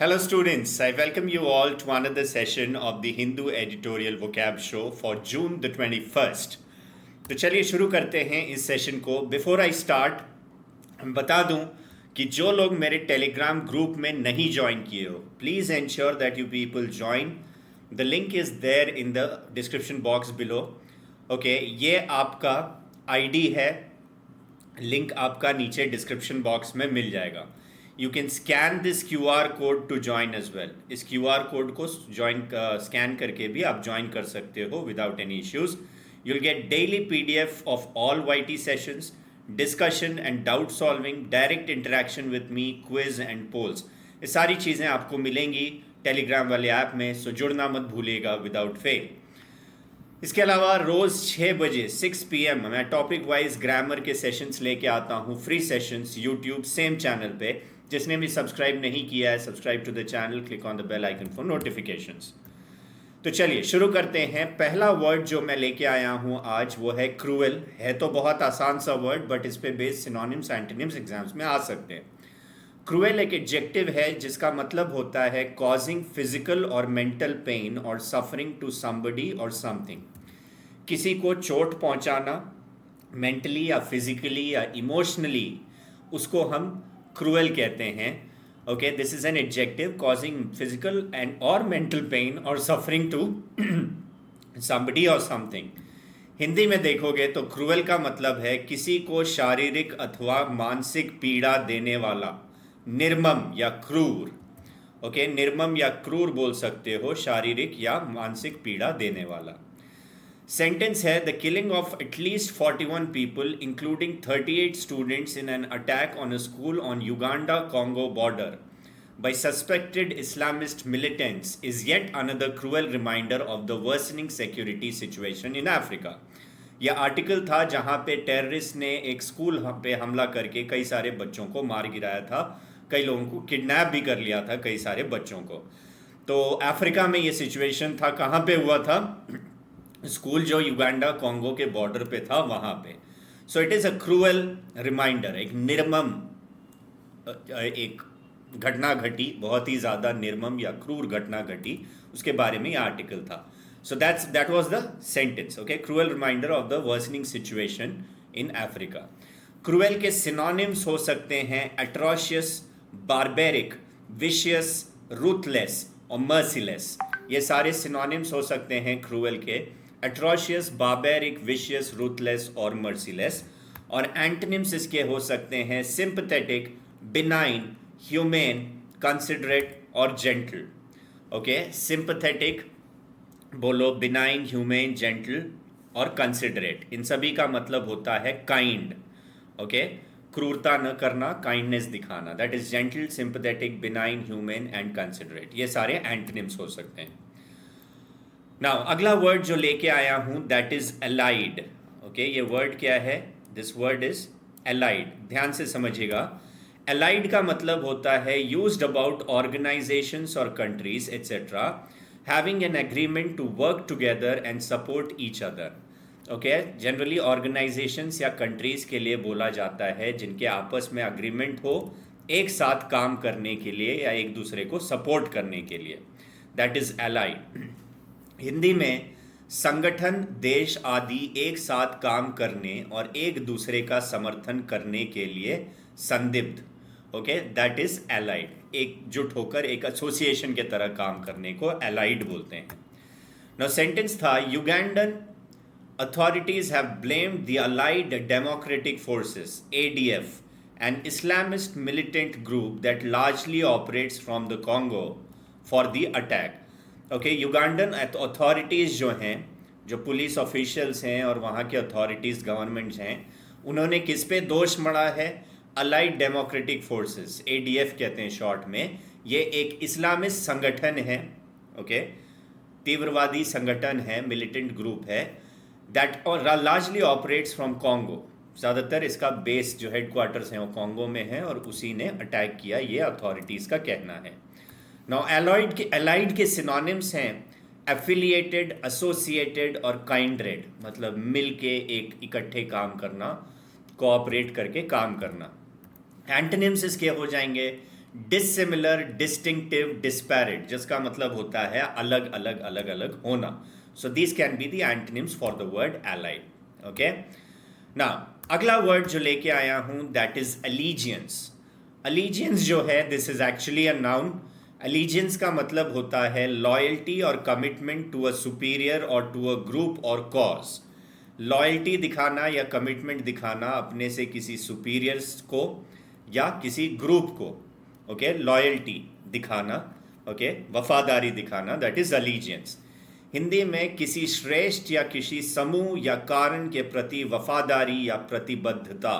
Hello, students. I welcome you all to another session of the Hindu Editorial Vocab Show for June the 21st. तो चलिए शुरू करते हैं इस session को. बिफोर आई स्टार्ट बता दूं कि जो लोग मेरे टेलीग्राम ग्रुप में नहीं ज्वाइन किए हो, please ensure that you people join. The link is there in the description box below. Okay, ये आपका आईडी है. लिंक आपका नीचे डिस्क्रिप्शन बॉक्स में मिल जाएगा. You can scan this QR code to join as well. इस QR कोड को scan करके भी आप ज्वाइन कर सकते हो without any issues. You'll get daily PDF of all YT sessions, discussion and doubt solving, direct interaction with me, quiz and polls. ये सारी चीज़ें आपको मिलेंगी टेलीग्राम वाले ऐप में, सो जुड़ना मत भूलिएगा विदाउट फेल. इसके अलावा रोज़ 6 बजे 6 PM मैं टॉपिक वाइज ग्रामर के सेशंस लेके आता हूँ, free sessions YouTube same channel पे. जिसने भी सब्सक्राइब नहीं किया है, subscribe to the channel, click on the bell icon for notifications. तो चलिए शुरू करते हैं. पहला वर्ड जो मैं लेके आया हूँ आज वो है क्रूएल. है तो बहुत आसान सा वर्ड, बट इस पे बेस्ड सिनोनिम्स एंटोनिम्स एग्जाम्स में आ सकते हैं. क्रूएल एक एडजेक्टिव है जिसका मतलब होता है कॉजिंग फिजिकल और मेंटल पेन और सफरिंग टू समबडी और समथिंग. किसी को चोट पहुंचाना मेंटली या फिजिकली या इमोशनली, उसको हम क्रूएल कहते हैं. Okay, this is an adjective causing physical and और मेंटल पेन और सफरिंग टू समबडी और समथिंग. हिंदी में देखोगे तो क्रूएल का मतलब है किसी को शारीरिक अथवा मानसिक पीड़ा देने वाला, निर्मम या क्रूर. ओके, निर्मम या क्रूर बोल सकते हो, शारीरिक या मानसिक पीड़ा देने वाला. सेंटेंस है the killing of at least 41 people including 38 students in an attack on a school on Uganda Congo border by suspected Islamist militants is yet another cruel reminder of the worsening security situation in Africa. यह article था जहां पे terrorist ने एक school पे हमला करके कई सारे बच्चों को मार गिराया था, कई लोगों को किडनैप भी कर लिया था, कई सारे बच्चों को. तो अफ्रीका में ये सिचुएशन था. कहाँ पे हुआ था? स्कूल जो युगांडा कॉन्गो के बॉर्डर पे था वहाँ पे. So it is a cruel reminder, एक निर्मम एक घटना घटी, बहुत ही ज़्यादा निर्मम या क्रूर घटना घटी, उसके बारे में ये आर्टिकल था. So that was the sentence. Okay, cruel reminder of the worsening situation in Africa. Cruel के सिनोनिम्स हो सकते हैं एट्रोशियस, बारबेरिक, विशियस, रूथलेस और मर्सीलेस. ये सारे सिनोनिम्स हो सकते हैं क्रूएल के. एट्रोशियस, बारबेरिक, विशियस, रूथलेस और मर्सीलेस. और एंटोनिम्स इसके हो सकते हैं सिंपैथेटिक, बिनाइन, ह्यूमेन, कंसिडरेट और जेंटल. ओके, सिंपैथेटिक बोलो, बिनाइन, ह्यूमेन, जेंटल और कंसिडरेट. इन सभी का मतलब होता है काइंड. ओके, क्रूरता न करना, काइंडनेस दिखाना. That is gentle, sympathetic, benign, humane and considerate. ये सारे एंटोनिम्स हो सकते हैं. नाउ अगला वर्ड जो लेके आया हूं दैट इज एलाइड. ओके, ये वर्ड क्या है? This word is allied. ध्यान से समझिएगा. एलाइड का मतलब होता है यूज्ड अबाउट ऑर्गेनाइजेशंस और countries etcetera having an agreement to work together and support each other. Okay, generally organisations या कंट्रीज के लिए बोला जाता है जिनके आपस में अग्रीमेंट हो एक साथ काम करने के लिए या एक दूसरे को सपोर्ट करने के लिए. That is allied. हिंदी में संगठन, देश आदि एक साथ काम करने और एक दूसरे का समर्थन करने के लिए संदिग्ध. Okay, that is allied. एकजुट होकर एक एसोसिएशन के तरह काम करने को एलाइड बोलते हैं. नाउ सेंटेंस था Ugandan authorities have blamed the Allied Democratic Forces ADF, an Islamist militant group that largely operates from the Congo, for the attack. Okay, Ugandan authorities जो हैं, जो पुलिस ऑफिशियल्स हैं और वहाँ के अथॉरिटीज़ गवर्नमेंट्स हैं, उन्होंने किस पे दोष मढ़ा है? अलाइड डेमोक्रेटिक फोर्सेस, ADF कहते हैं शॉर्ट में. ये एक इस्लामिस्ट संगठन है. ओके, तीव्रवादी संगठन है, मिलिटेंट ग्रुप है. That largely operates from Congo. ज़्यादातर इसका बेस जो हेडक्वार्टर्स हैं वो कॉन्गो में है और उसी ने अटैक किया, ये अथॉरिटीज़ का कहना है. नाउ एलाइड के सिनोनिम्स हैं एफिलिएटेड, एसोसिएटेड और काइंडरेड. मतलब मिल के एक इकट्ठे काम करना, कोऑपरेट करके काम करना. एंटोनिम्स इसके हो जाएंगे डिसिमिलर, डिस्टिंक्टिव, डिस्पैरेट, जिसका मतलब होता है अलग अलग अलग अलग होना. So this can be the antonyms for the word allied. Okay, ना अगला वर्ड जो लेके आया हूं दैट इज अलीजियंस. अलीजियंस जो है this is actually a noun. Allegiance का मतलब होता है लॉयल्टी और कमिटमेंट टू अ सुपीरियर और टू अ ग्रुप और कॉज. लॉयल्टी दिखाना या कमिटमेंट दिखाना अपने से किसी सुपीरियर्स को या किसी ग्रुप को. ओके, लॉयल्टी दिखाना, ओके, वफादारी दिखाना, दैट इज अलीजियंस. हिंदी में किसी श्रेष्ठ या किसी समूह या कारण के प्रति वफादारी या प्रतिबद्धता,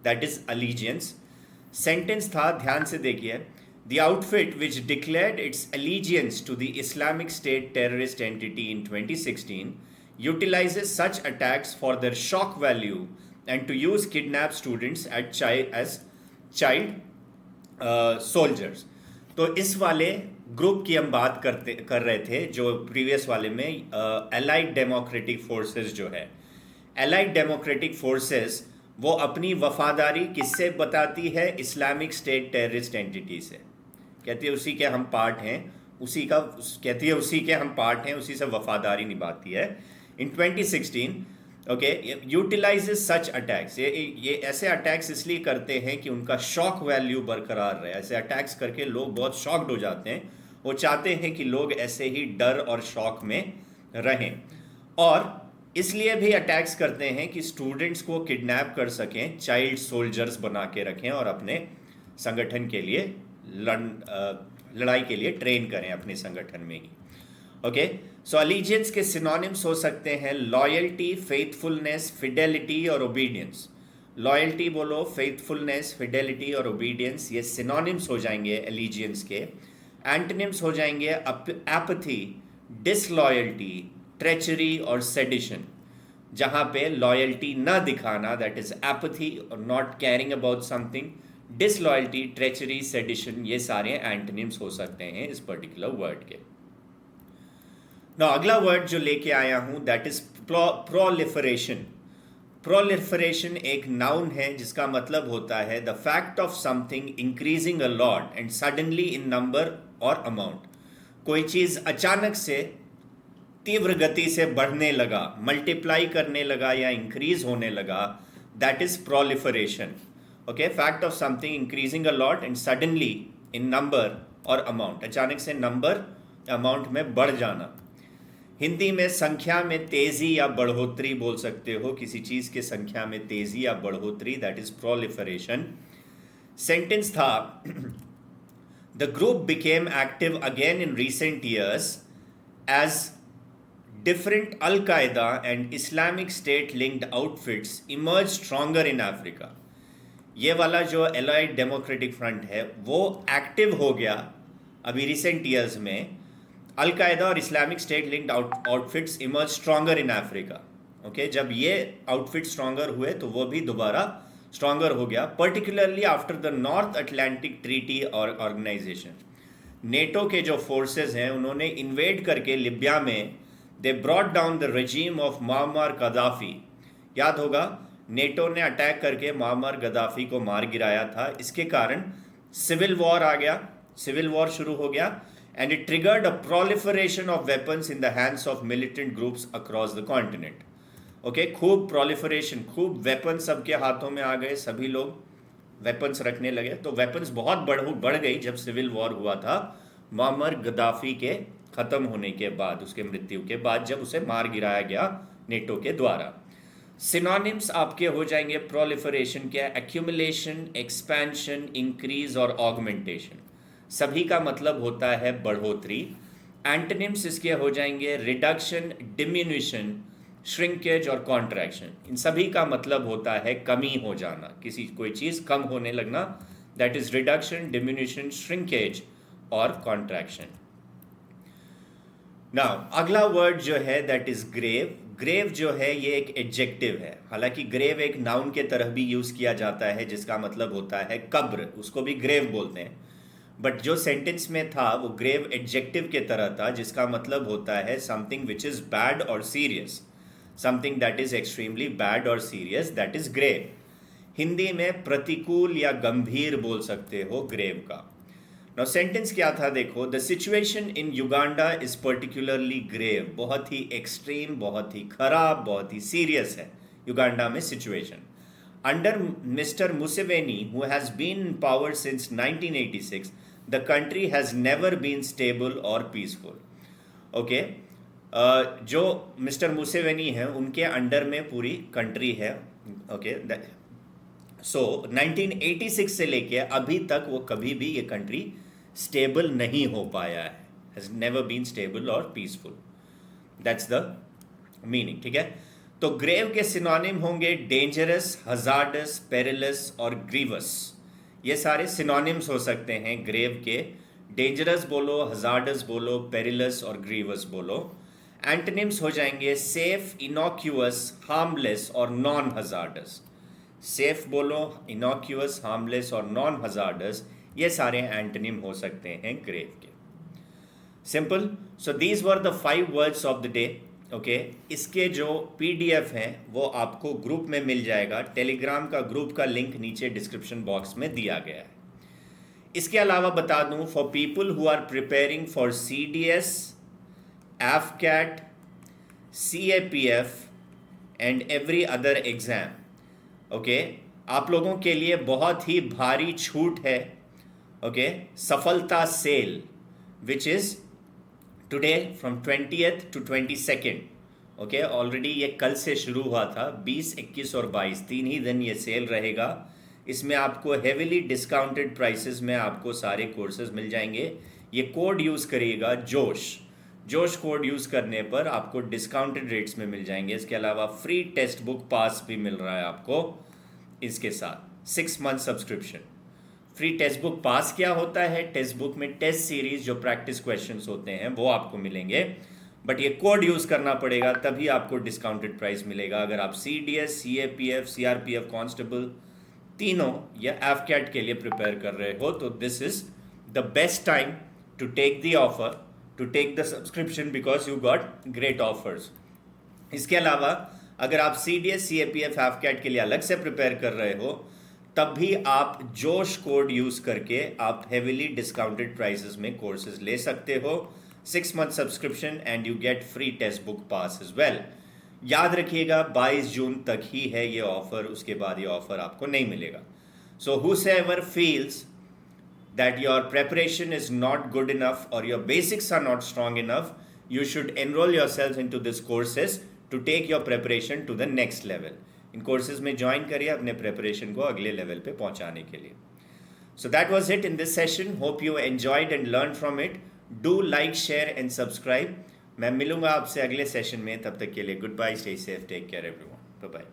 दैट इज अलीजियंस. सेंटेंस था, ध्यान से देखिए. The outfit which declared its allegiance to the Islamic State terrorist entity in 2016 utilizes such attacks for their shock value and to use kidnapped students as child soldiers. तो इस वाले group की हम बात कर रहे थे जो प्रीवियस वाले में एलाइड डेमोक्रेटिक फोर्सेस जो है. एलाइड डेमोक्रेटिक फोर्सेस वो अपनी वफादारी किससे बताती है? इस्लामिक स्टेट टेररिस्ट एंटिटी से. कहती है उसी के हम पार्ट हैं, कहती है उसी के हम पार्ट हैं, उसी से वफादारी निभाती है. इन 2016, ओके, यूटिलाइजेस सच अटैक्स. ये ऐसे अटैक्स इसलिए करते हैं कि उनका शॉक वैल्यू बरकरार रहे. ऐसे अटैक्स करके लोग बहुत शॉक्ड हो जाते हैं. वो चाहते हैं कि लोग ऐसे ही डर और शॉक में रहें, और इसलिए भी अटैक्स करते हैं कि स्टूडेंट्स को किडनैप कर सकें, चाइल्ड सोल्जर्स बना के रखें और अपने संगठन के लिए लड़ाई के लिए ट्रेन करें अपने संगठन में ही. ओके, सो अलीजियंस के सिनोनिम्स हो सकते हैं लॉयल्टी, फेथफुलनेस, फिडेलिटी और ओबीडियंस. लॉयल्टी बोलो, फेथफुलनेस, फिडेलिटी और ओबीडियंस, ये सिनोनिम्स हो जाएंगे एलिजियंस के. एंटोनिम्स हो जाएंगे एपथी, डिसलॉयल्टी, ट्रेचरी और सेडिशन. जहाँ पे लॉयल्टी ना दिखाना, दैट इज एपथी और not caring about something. Disloyalty, treachery, sedition, ये सारे एंटोनिम्स हो सकते हैं इस पर्टिकुलर वर्ड के. ना अगला वर्ड जो लेके आया हूं दैट इज प्रोलिफरेशन. प्रोलिफरेशन एक नाउन है जिसका मतलब होता है the fact of something increasing a lot and suddenly in number और अमाउंट. कोई चीज़ अचानक से तीव्र गति से बढ़ने लगा, मल्टीप्लाई करने लगा या इंक्रीज होने लगा, that is proliferation. Okay, fact of something increasing a lot and suddenly in number और अमाउंट, अचानक से नंबर अमाउंट में बढ़ जाना. हिंदी में संख्या में तेजी या बढ़ोतरी बोल सकते हो, किसी चीज के संख्या में तेजी या बढ़ोतरी, दैट इज प्रोलिफरेशन. सेंटेंस था the group became active again in recent years as different Al-Qaeda and Islamic State linked outfits emerged stronger in Africa. ये वाला जो एलाइड डेमोक्रेटिक फ्रंट है वो एक्टिव हो गया अभी रिसेंट ईयर्स में. अलकायदा और Islamic state linked outfits emerge stronger in Africa. Okay, जब ये आउटफिट स्ट्रॉन्गर हुए तो वो भी दोबारा स्ट्रॉन्गर हो गया, particularly after the north Atlantic treaty और ऑर्गेनाइजेशन. नेटो के जो फोर्सेस हैं उन्होंने इन्वेड करके लिबिया में they brought down the regime of Muammar Gaddafi. याद होगा, नेटो ने अटैक करके मुअम्मर गद्दाफी को मार गिराया था. इसके कारण सिविल वॉर आ गया, सिविल वॉर शुरू हो गया, and it triggered a proliferation of weapons in the hands of militant groups across the continent. Okay, खूब proliferation, खूब weapons सबके हाथों में आ गए, सभी लोग weapons रखने लगे. तो weapons बहुत बढ़ गई जब सिविल वॉर हुआ था मुअम्मर गद्दाफी के ख़त्म होने के बाद, उसके मृत्यु के बाद, जब उसे मार गिराया गया नेटो के द्वारा. सिनोनिम्स आपके हो जाएंगे प्रोलिफरेशन के एक्यूमुलेशन, एक्सपेंशन, इंक्रीज और ऑगमेंटेशन. सभी का मतलब होता है बढ़ोतरी. एंटोनिम्स इसके हो जाएंगे रिडक्शन, डिमिन्यूशन, श्रिंकेज और कॉन्ट्रैक्शन. इन सभी का मतलब होता है कमी हो जाना, कोई चीज़ कम होने लगना, that is reduction, diminution, shrinkage और कॉन्ट्रैक्शन. नाउ अगला वर्ड जो है दैट इज ग्रेव. ग्रेव जो है ये एक एडजेक्टिव है. हालांकि ग्रेव एक नाउन के तरह भी यूज़ किया जाता है जिसका मतलब होता है कब्र, उसको भी ग्रेव बोलते हैं. बट जो सेंटेंस में था वो ग्रेव एडजेक्टिव के तरह था जिसका मतलब होता है समथिंग विच इज़ बैड और serious, something that is extremely bad और serious, that is grave. Hindi में प्रतिकूल या गंभीर बोल सकते हो ग्रेव का. नाउ सेंटेंस क्या था देखो, the situation in Uganda is particularly grave, बहुत ही एक्सट्रीम, बहुत ही खराब, बहुत ही सीरियस है युगांडा में situation. Under mister Museveni, who has been in power since 1986, the country has never been stable और पीसफुल. ओके, जो मिस्टर मुसेवेनी हैं उनके अंडर में पूरी कंट्री है. ओके, सो 1986 से लेके अभी तक वो कभी भी ये कंट्री स्टेबल नहीं हो पाया है, हैज नेवर बीन स्टेबल और पीसफुल. That's the meaning. ठीक है, तो ग्रेव के सिनोनिम होंगे डेंजरस, हजार्डस, पेरिलस और ग्रीवस. ये सारे सिनोनिम्स हो सकते हैं ग्रेव के. डेंजरस बोलो, हजार्डस बोलो, पेरिलस और ग्रीवस बोलो. एंटोनिम्स हो जाएंगे सेफ, इनॉक्यूअस, हार्मलेस और नॉन हजार्डस. सेफ बोलो, इनॉक्यूअस, हार्मलेस और नॉन हजार्डस, ये सारे एंटोनिम हो सकते हैं ग्रेव के. Simple. So these were the 5 words of the day. Okay, इसके जो पीडीएफ हैं वो आपको ग्रुप में मिल जाएगा. टेलीग्राम का ग्रुप का लिंक नीचे डिस्क्रिप्शन बॉक्स में दिया गया है. इसके अलावा बता दूं, for people who are preparing for CDS, AFCAT, CAPF and every other exam, okay, आप लोगों के लिए बहुत ही भारी छूट है. ओके, सफलता sale which is today from 20th to 22nd. Okay, already ये कल से शुरू हुआ था. 20, 21 और 22 3 ही दिन ये सेल रहेगा. इसमें आपको हेविली डिस्काउंटेड प्राइसेस में आपको सारे कोर्सेज मिल जाएंगे. ये कोड यूज़ करिएगा जोश कोड यूज़ करने पर आपको डिस्काउंटेड रेट्स में मिल जाएंगे. इसके अलावा फ्री टेक्स्ट बुक पास भी मिल रहा है आपको इसके साथ. 6 month subscription. Free text book pass क्या होता है, टेक्स्ट बुक में टेस्ट सीरीज जो प्रैक्टिस क्वेश्चंस होते हैं वो आपको मिलेंगे. बट ये कोड यूज़ करना पड़ेगा तभी आपको डिस्काउंटेड प्राइस मिलेगा. अगर आप CDS, CAPF, CRPF कांस्टेबल तीनों या AFCAT के लिए प्रिपेयर कर रहे हो तो this is the best time to take the offer, to take the subscription because you got great offers. इसके अलावा अगर आप CDS, CAPF, AFCAT के लिए अलग से प्रिपेयर कर रहे हो तब भी आप जोश कोड यूज़ करके आप हेविली डिस्काउंटेड प्राइसेस में कोर्सेज ले सकते हो. 6 month subscription and you get free text book pass as well. याद रखिएगा 22 जून तक ही है ये ऑफर, उसके बाद ये ऑफर आपको नहीं मिलेगा. सो whosoever feels that your preparation is not good enough or your basics are not strong enough, you should enroll yourself into these courses to take your preparation to the next level. In courses में join करिए अपने preparation को अगले level पे पहुंचाने के लिए. सो that was it in this session. Hope you enjoyed and learn from it. Do like, share and subscribe. मैं मिलूंगा आपसे अगले सेशन में. तब तक के लिए good bye, stay safe, take care everyone, bye bye.